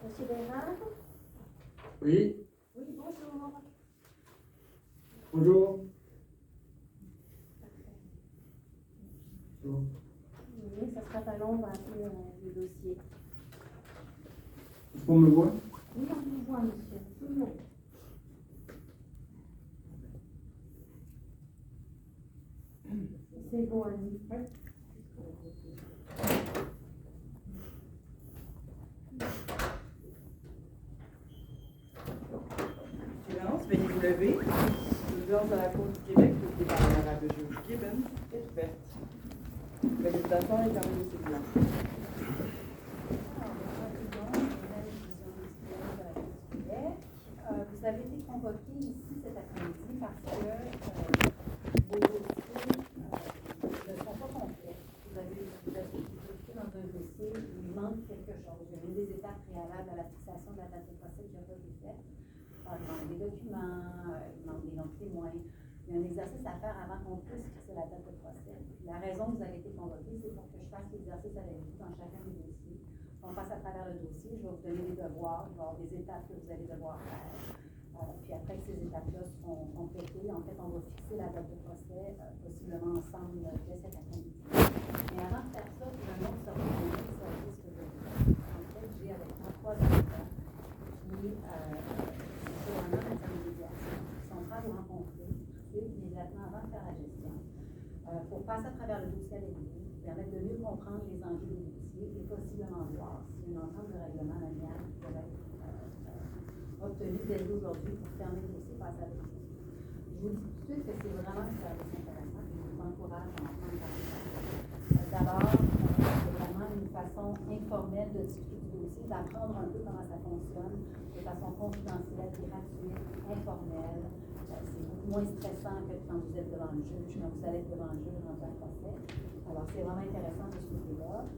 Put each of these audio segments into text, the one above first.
Monsieur Bernard? Oui. Oui, bonjour. Bonjour. Bonjour. Oui, ça sera pas long, on va appeler le dossier. Est-ce qu'on me voit? Oui, on vous voit, monsieur. Tout le monde. C'est bon, Annie. Oui. Silence, veuillez vous lever. L'audience de la Cour du Québec, présidée par l'honorable juge Gibbons, est ouverte. Veuillez vous asseoir et fermer le silence. Vous avez été convoqué ici cet après-midi parce que vos dossiers ne sont pas complets. Vous êtes impliqué dans un dossier où il manque quelque chose. Il y a eu des étapes préalables à la fixation de la date de procès qui n'a pas été faite. Il manque des documents, il manque des noms de témoins. Il y a un exercice à faire avant qu'on puisse fixer la date de procès. La raison que vous avez été convoqué, c'est pour que je fasse l'exercice avec vous dans chacun des dossiers. On passe à travers le dossier, je vais vous donner des devoirs, il va y avoir des étapes que vous allez devoir faire. Puis après que ces étapes-là seront complétées, en fait, on va fixer la date de procès, possiblement ensemble dès cet après-midi. Mais avant de faire ça, j'ai un autre service que je vais faire. En fait, j'ai avec moi 3 avocats qui sont en matière de médiation, qui sont prêts à vous rencontrer tout de suite, immédiatement avant de faire la gestion, pour passer à travers le dossier avec vous, permettre de mieux comprendre les enjeux du dossier et possiblement voir si une entente de règlement amiable peut être obtenue dès aujourd'hui pour fermer le dossier, passer avec vous. Je vous dis tout de suite que c'est vraiment un service intéressant et je vous encourage à en prendre partie. D'abord, c'est vraiment une façon informelle de discuter du dossier, d'apprendre un peu comment ça fonctionne de façon confidentielle, gratuite, informelle. C'est beaucoup moins stressant que quand vous êtes devant le juge, quand vous allez être devant le juge dans un procès. Alors, c'est vraiment intéressant de ce côté-là.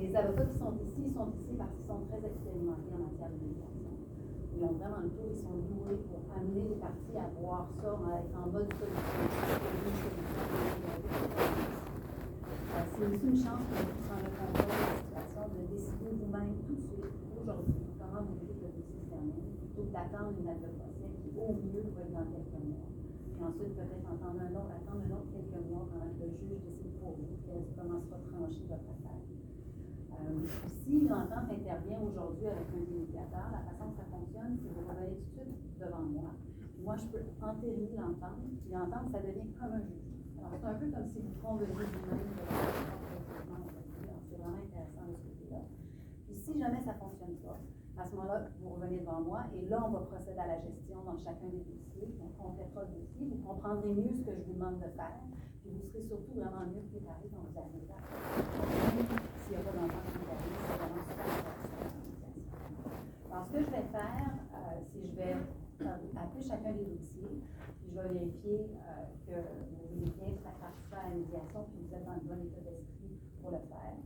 Les avocats qui sont ici parce qu'ils sont très expérimentés en matière de médiation. Ils ont vraiment le tour, ils sont doués pour amener les parties à voir ça, à être en mode solution. C'est aussi une chance pour vous prendre le contrôle de la situation, de décider vous-même tout de suite, aujourd'hui, comment vous voulez que le dossier se termine, plutôt que d'attendre une date de procès qui, au mieux, va être dans quelques mois. Puis ensuite, peut-être attendre un autre quelques mois pendant que le juge décide pour vous comment sera tranchée votre affaire. Si l'entente intervient aujourd'hui avec un des médiateurs, la façon que ça fonctionne, c'est que vous revenez tout de suite devant moi. Moi, je peux entériner l'entente, puis l'entente, ça devient comme un juge. Alors, c'est un peu comme si vous conveniez vous-même de votre jugement. Alors, c'est vraiment intéressant de ce côté-là. Puis, si jamais ça ne fonctionne pas, à ce moment-là, vous revenez devant moi, et là, on va procéder à la gestion dans chacun des dossiers. On complétera le dossier, vous comprendrez mieux ce que je vous demande de faire, puis vous serez surtout vraiment mieux préparé quand vous arrivez là. S'il n'y a pas d'entente interview, c'est vraiment super intéressant. Alors, ce que je vais faire, c'est que je vais appeler chacun des dossiers, puis je vais vérifier que vous voulez bien participer à la médiation, puis vous êtes dans le bon état d'esprit pour le faire.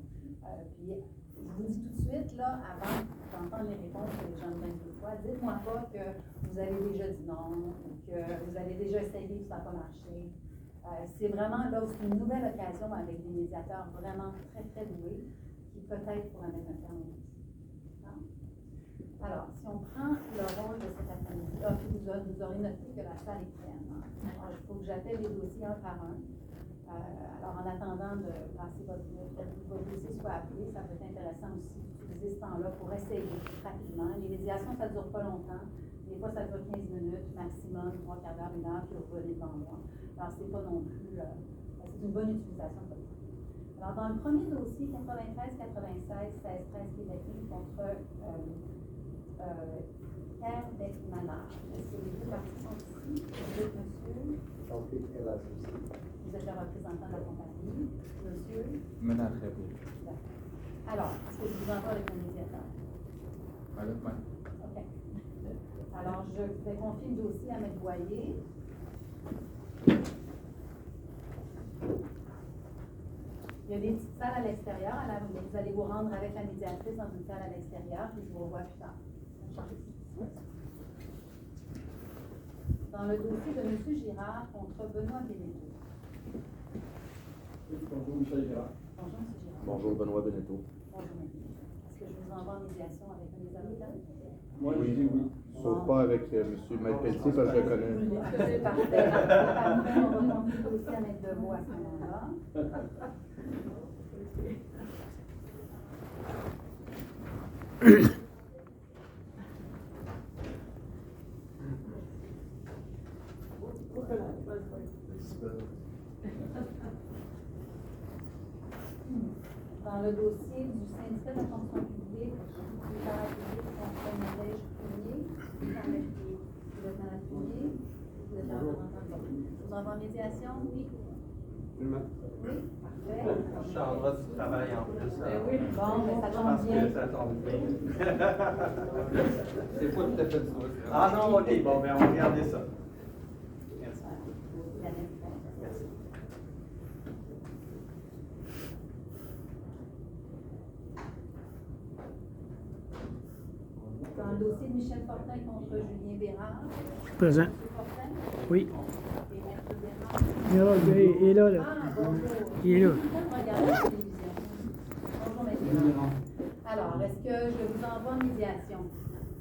Puis, je vous dis tout de suite, là, avant d'entendre les réponses que les gens me donnent deux fois, dites-moi pas que vous avez déjà dit non, ou que vous avez déjà essayé et ça n'a pas marché. C'est vraiment là aussi une nouvelle occasion avec des médiateurs vraiment très, très doués qui peut-être pourraient mettre un terme au dossier. Alors, si on prend le rôle de cet après-midi, vous aurez noté que la salle est pleine. Alors, il faut que j'appelle les dossiers un par un. Alors, en attendant de passer votre dossier soit appelé, ça peut être intéressant aussi d'utiliser ce temps-là pour essayer rapidement. Les médiations, ça ne dure pas longtemps. Des fois, ça dure 15 minutes, maximum, 3 quarts d'heure, 1 heure, puis vous revenez devant moi. Alors, c'est pas non plus... c'est une bonne utilisation de votre temps. Alors, dans le premier dossier, 93-96, 16-13 Québec contre Pierre Beckmanard. Est-ce que les deux parties sont ici? Vous êtes monsieur? Jean-Philippe Erasmus. Vous êtes le représentant de la compagnie. Monsieur? Menard Rémy. Alors, est-ce que je vous entends avec le médiateur? Avec moi. OK. Alors, je vais confier le dossier à M. Boyer. Il y a des petites salles à l'extérieur. Vous allez vous rendre avec la médiatrice dans une salle à l'extérieur, puis je vous revois plus tard. Dans le dossier de M. Girard contre Benoît Beneteau. Bonjour, Michel Girard. Bonjour, M. Girard. Bonjour, Benoît Beneteau. Bonjour, M. Est-ce que je vous envoie en médiation avec un des avocats? Moi, je dis oui. Sauf pas avec M. Maître Pelletier, parce que je le connais. C'est parfait. Parfait. On va confier le dossier à Maître Deveau à ce moment-là. Dans le dossier du syndicat de la fonction publique, du parapublic contre Nadège Fournier, vous êtes dans la Fournier, vous êtes dans vous envoie en médiation, oui? Oui, parfait. Je suis en droit du travail en plus. Oui, bon, mais ça Je tombe pense bien. que ça tombe bien. C'est pas tout à fait ça. Ah non, ok, bon, ben on va regarder ça. Merci. Merci. Dans le dossier de Michel Fortin contre Julien Bérard. Présent. M. Fortin Oui. et Maître Bérard. Il est là, là. Ah, bonjour. Il est là. Regardez la télévision. Bonjour, Maître Bérard. Alors, est-ce que je vous envoie en médiation,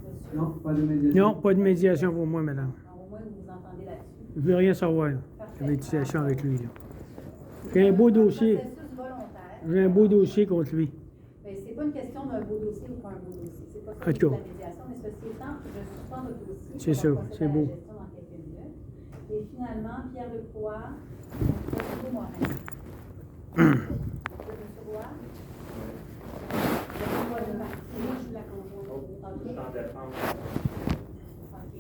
monsieur? Non, pas de médiation. Non, pas de médiation pour moi, madame. Alors, au moins, vous vous entendez là-dessus. Je veux rien savoir. Parfait. La médiation avec lui, là. J'ai un beau dossier. Processus volontaire. J'ai un beau dossier contre lui. Mais c'est pas une question d'un beau dossier ou pas un beau dossier. C'est pas ça En que tout la cas. médiation, mais ceci étant, je suspends votre dossier. C'est ça, On va procéder c'est à la beau. gestion dans quelques minutes. Et finalement, Pierre Lecroix contre Hugo Morin. Monsieur Roy? Moi, je suis la conjointe. Je suis en défense. OK.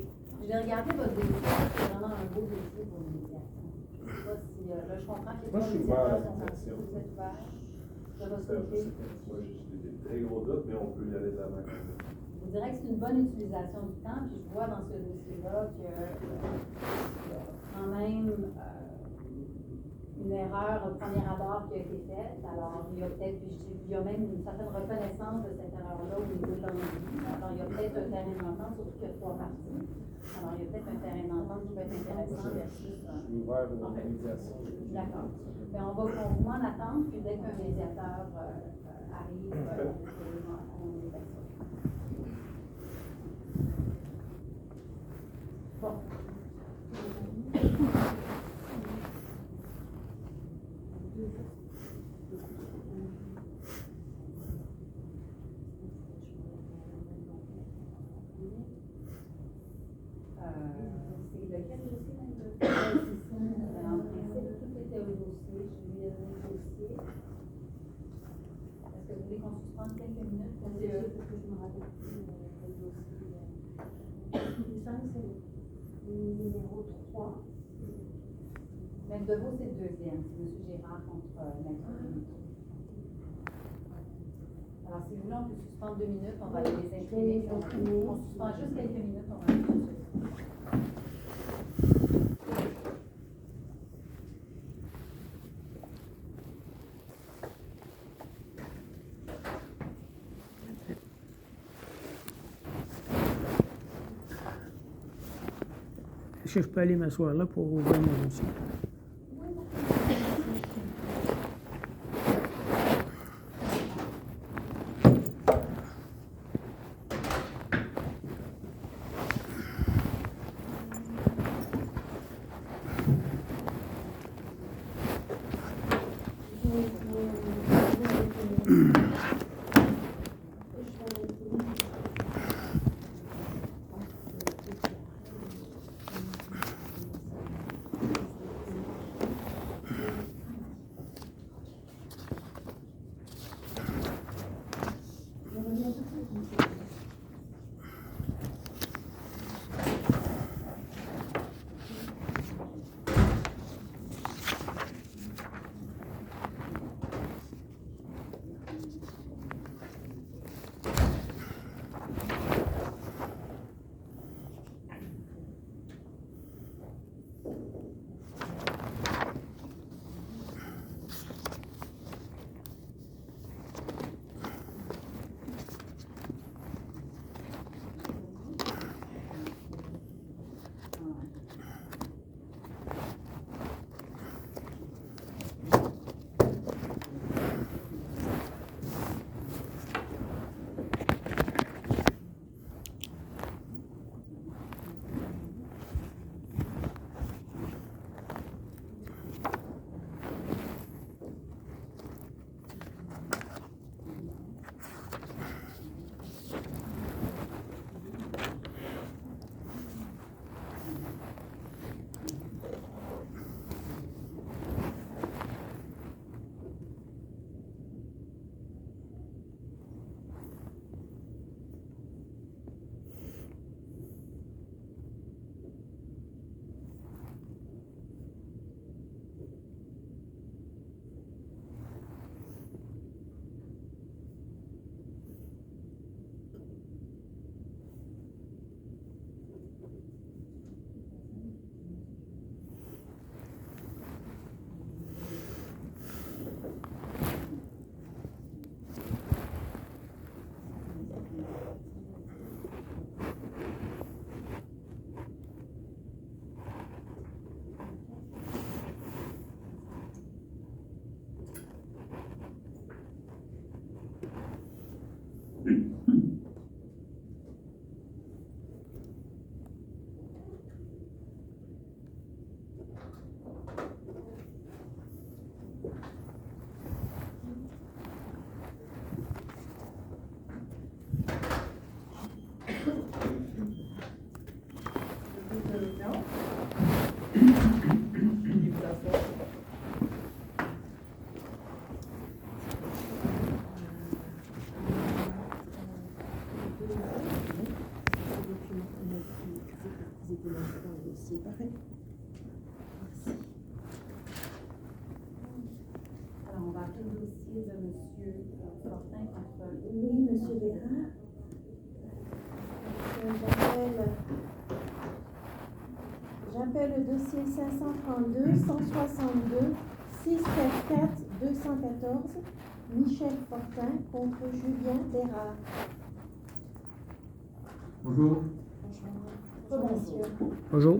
J'ai regardé votre dossier, c'est vraiment un beau dossier pour une médiation. Je sais pas si, là, je comprends que les Moi, je suis ouvert à la médiateurs sont médiation. partis. Vous êtes ouvert? De votre Moi, côté? j'ai des très gros doutes, mais on peut y aller de l'avant quand même. Je dirais que c'est une bonne utilisation du temps, puis je vois dans ce dossier-là qu'il y a quand même une erreur au premier abord qui a été faite. Alors, il y a peut-être, puis il y a même une certaine reconnaissance de cette erreur-là au niveau de l'envie. Alors, il y a peut-être un terrain d'entente, surtout qu'il y a 3 parties. Alors, il y a peut-être un terrain d'entente qui peut être intéressant versus. Je suis ouvert aux médiations. D'accord. Bien, on va convenir en attente, puis dès qu'un médiateur arrive, on est d'accord. Bon. C'est lequel dossier? En principe, tout était au dossier. Je lui ai donné le dossier. Est-ce que vous voulez qu'on suspende quelques minutes pour dire parce que je me rappelle plus le dossier? Il me semble que c'est le numéro 3. Maître Deveau, c'est le deuxième. C'est M. Gérard contre Maître Deveau. Alors, si vous voulez, on peut suspendre 2 minutes. On va aller les imprimer. On suspend juste quelques minutes. On va aller tout de suite. Est-ce que je peux aller m'asseoir là pour ouvrir mon dossier? Puis vous asseoir. Alors, on va appeler le dossier de M. Fortin contre Oui, Monsieur Bérard. J'appelle le dossier 532 162 674 214 Michel Fortin contre Julien Bérard. Bonjour. Bonjour, monsieur. Bonjour.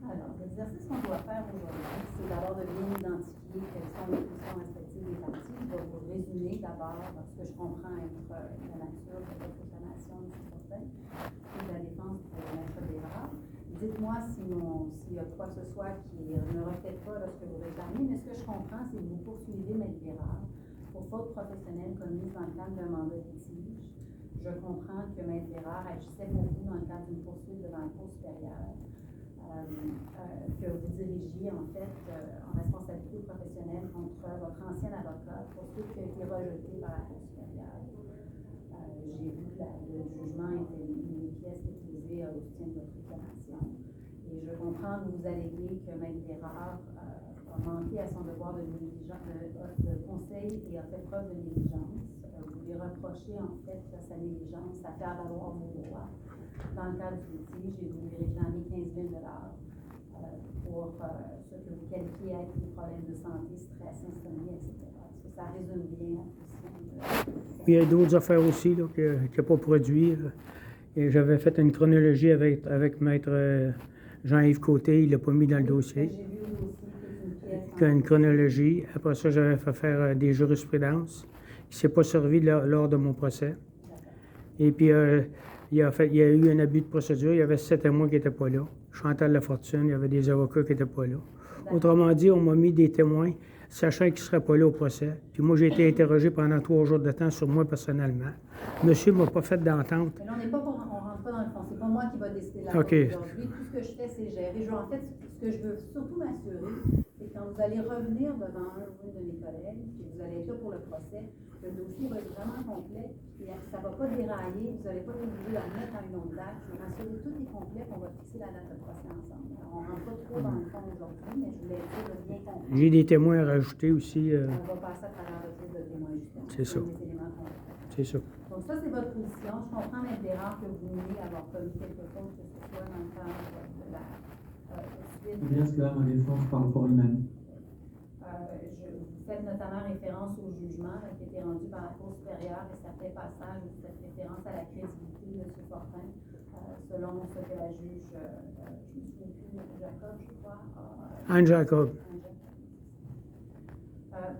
Alors, l'exercice qu'on doit faire aujourd'hui, c'est d'abord de bien identifier quelles sont les positions respectives des parties. Je vais vous résumer d'abord ce que je comprends être la nature de votre réclamation de M. Fortin et de la défense de M. Bérard. Dites-moi s'il y a quoi que ce soit qui ne reflète pas ce que vous réclamez, mais ce que je comprends, c'est que vous poursuivez M. Bérard pour faute professionnelle commise dans le cadre d'un mandat de litige. Je comprends que M. Bérard agissait pour vous dans le cadre d'une poursuite devant la Cour supérieure, que vous dirigiez en fait en responsabilité professionnelle contre votre ancien avocat, poursuite qui a été rejetée par la Cour supérieure. J'ai vu que le jugement était une des pièces utilisées au soutien de votre réclamation. Et je comprends que vous alléguez que M. Bérard a manqué à son devoir de conseil et a fait preuve de négligence. Vous lui reprochez en fait sa négligence à faire valoir vos droits dans le cadre du litige et vous lui réclamez 15 000 pour ce que vous qualifiez être des problèmes de santé, stress, insomnie, etc. Est-ce que ça résume bien la position de... Il y a d'autres affaires aussi là, qu'il n'a pas produit. Et j'avais fait une chronologie avec Maître Jean-Yves Côté, il ne l'a pas mis dans le dossier. J'ai vu aussi toute une pièce... Une chronologie. Après ça, j'avais fait faire des jurisprudences. Il ne s'est pas servi lors de mon procès. Et puis, il y a eu un abus de procédure. Il y avait 7 témoins qui n'étaient pas là. Chantal Lafortune, il y avait des avocats qui n'étaient pas là. Autrement dit, on m'a mis des témoins, sachant qu'ils ne seraient pas là au procès. Puis moi, j'ai été interrogé pendant 3 jours de temps sur moi personnellement. Monsieur ne m'a pas fait d'entente. Mais là, on rentre pas dans le fond. C'est pas moi qui va décider de la OK. cause aujourd'hui. Tout ce que je fais, c'est gérer. En fait, ce que je veux surtout m'assurer, c'est que quand vous allez revenir devant un ou une de mes collègues, et vous allez être là pour le procès, le dossier va être vraiment complet, et ça ne va pas dérailler, vous n'allez pas être obligé de la remettre à une autre date. Je veux m'assurer que tout est complet, qu'on va fixer la date de procès ensemble. Alors, on ne rentre pas trop dans le fond aujourd'hui, mais je voulais être sûr de bien comprendre. J'ai des témoins à rajouter aussi. On va passer à travers le prise de témoins, justement. C'est ça. Des éléments concrets. C'est ça. Donc ça, c'est votre position. Je comprends, M. Bérard, que vous voulez avoir commis quelque chose, que ce soit dans le cadre de la suite. C'est bien cela, ma défense parle pour elle-même. Vous faites notamment référence au jugement qui a été rendu par la Cour supérieure et certains passages, vous faites référence à la crédibilité de M. Fortin, selon ce que la juge, je me souviens plus, Jacob, je crois. Anne Jacob.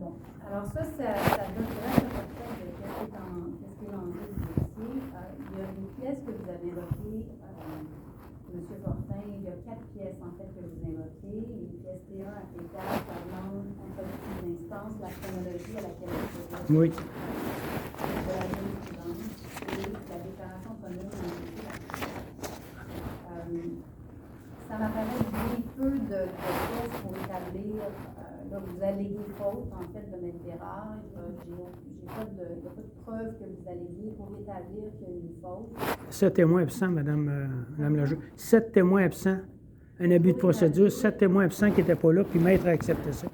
Bon, alors ça donne vraiment le portrait de qu'est-ce qui est l'enjeu du dossier. Il y a une pièce que vous avez évoquée, M. Fortin, il y a 4 pièces en fait que vous invoquez. Les pièces T1 à T4, ça demande en fait une instance, la chronologie à laquelle vous faites Oui. de la jurisprudence et la déclaration commune en ça m'apparaît bien peu de pièces pour établir, là vous alléguez faute en fait de M. Bérard, j'ai pas de preuve que vous alléguez pour établir qu'il y a eu une faute. 7 témoins absents, Madame la juge. 7 témoins absents. Un abus de procédure, 7 témoins absents qui n'étaient pas là, puis Maître a accepté ça.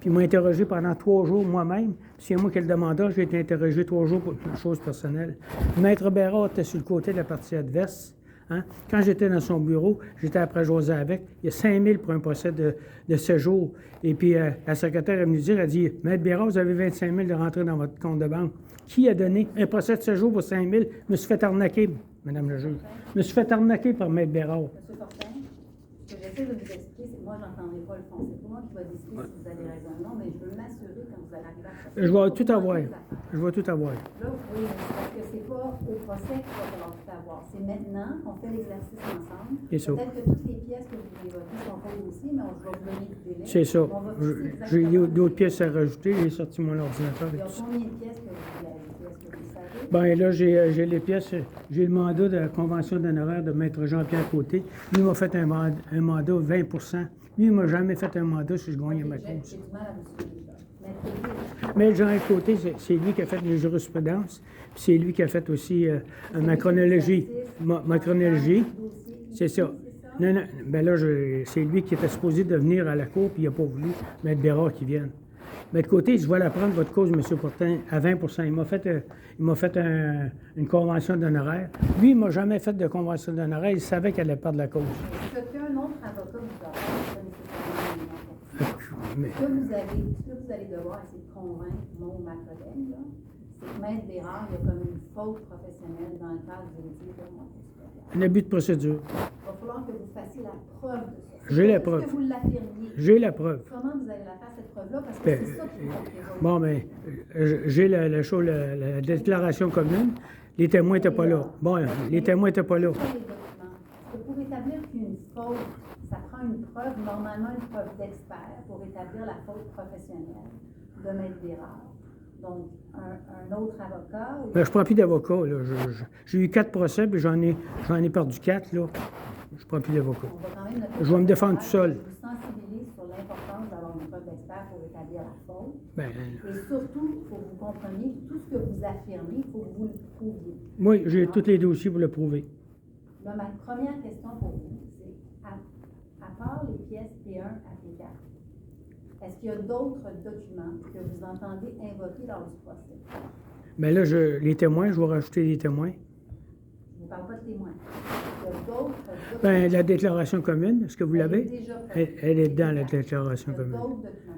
Puis il m'a interrogé pendant 3 jours moi-même. Puis c'est moi qui ai le demandeur, j'ai été interrogé 3 jours pour une chose personnelle. Maître Bérard était sur le côté de la partie adverse. Hein? Quand j'étais dans son bureau, j'étais après José avec. Il y a 5 000 pour un procès de séjour. Et puis la secrétaire est venue dire, elle dit, Maître Bérard, vous avez 25 000 de rentrer dans votre compte de banque. Qui a donné un procès de séjour pour 5 000? Je me suis fait arnaquer, Madame la juge. Je me suis fait arnaquer par Maître Bérard. M. Fortin, ce que j'essaie de vous expliquer, c'est que moi, je n'entendrai pas le fond. C'est pour moi qui va décider si vous avez raison ou non, mais je veux m'assurer quand vous allez arriver à ça. Je vais tout avoir. Je vais tout avoir. Là, oui, parce que c'est pas au procès qu'il va falloir tout avoir. C'est maintenant qu'on fait l'exercice ensemble. C'est ça. Peut-être que toutes les pièces que vous évoquez sont pas au dossier, mais on va vous donner du délai. C'est ça. On va fixer J'ai exactement- d'autres pièces à rajouter. J'ai sorti mon ordinateur Il y et a tout ça. combien de pièces que vous voulez ajouter? Est-ce que vous le savez? Ben là, j'ai les pièces. J'ai le mandat de la convention d'honoraire de Maître Jean-Pierre Côté. Lui m'a fait un mandat 20 Lui, il m'a jamais fait un mandat si je gagnais ma J'ai cause. du mal à vous suivre. Là. Mais Jean Côté, c'est lui qui a fait les jurisprudences. Puis c'est lui qui a fait aussi ma chronologie. Ma chronologie, c'est ça. Non, non, ben là, c'est lui qui était supposé de venir à la cour, puis il n'a pas voulu. Maître Bérard qui vienne. Mais de côté, je vais la prendre, votre cause, M. Pourtin, à 20 Il m'a fait une convention d'honoraire. Lui, il ne m'a jamais fait de convention d'honoraire. Il savait qu'elle allait perdre la cause. Est-ce qu'un autre avocat vous a fait Mais- Ce que vous allez devoir essayer de convaincre mon ou ma collègue, là, c'est que Maître Bérard, il y a comme une faute professionnelle dans le cadre du métier de mon supérieur. Un abus de procédure. Il va falloir que vous fassiez la preuve de ça. J'ai la Est-ce preuve. que vous l'affirmiez? J'ai la preuve. Comment vous allez la faire, cette preuve-là? Parce que Ben, c'est ça qui va prévoir. Bon, mais j'ai la déclaration commune. Les témoins n'étaient pas là. Bon, les témoins n'étaient pas là. Pas les documents. Parce que pour établir qu'une faute, ça prend une preuve, normalement une preuve d'expert, pour établir la faute professionnelle de Maître Bérard. Donc, un autre avocat. Ou... Mais je ne prends plus d'avocat. Là. J'ai eu 4 procès, puis j'en ai perdu 4. Là. Je ne prends plus d'avocat. On va quand même noter Je vais me que défendre tout seul. Je vous sensibilise sur l'importance d'avoir une preuve d'expert pour établir la faute. Ben, Et surtout, il faut que vous compreniez que tout ce que vous affirmez, il faut que vous le prouviez. moi, j'ai tous les dossiers pour le prouver. Là, ma première question pour vous, c'est à part les pièces P1 à P4, est-ce qu'il y a d'autres documents que vous entendez invoquer lors du procès? Mais là, les témoins, je vais rajouter les témoins. Je ne vous parle pas de témoins. Il y a d'autres documents. Ben, la déclaration commune, est-ce que vous Elle est l'avez? déjà prête. Elle est dans la déclaration Il y a commune. d'autres documents.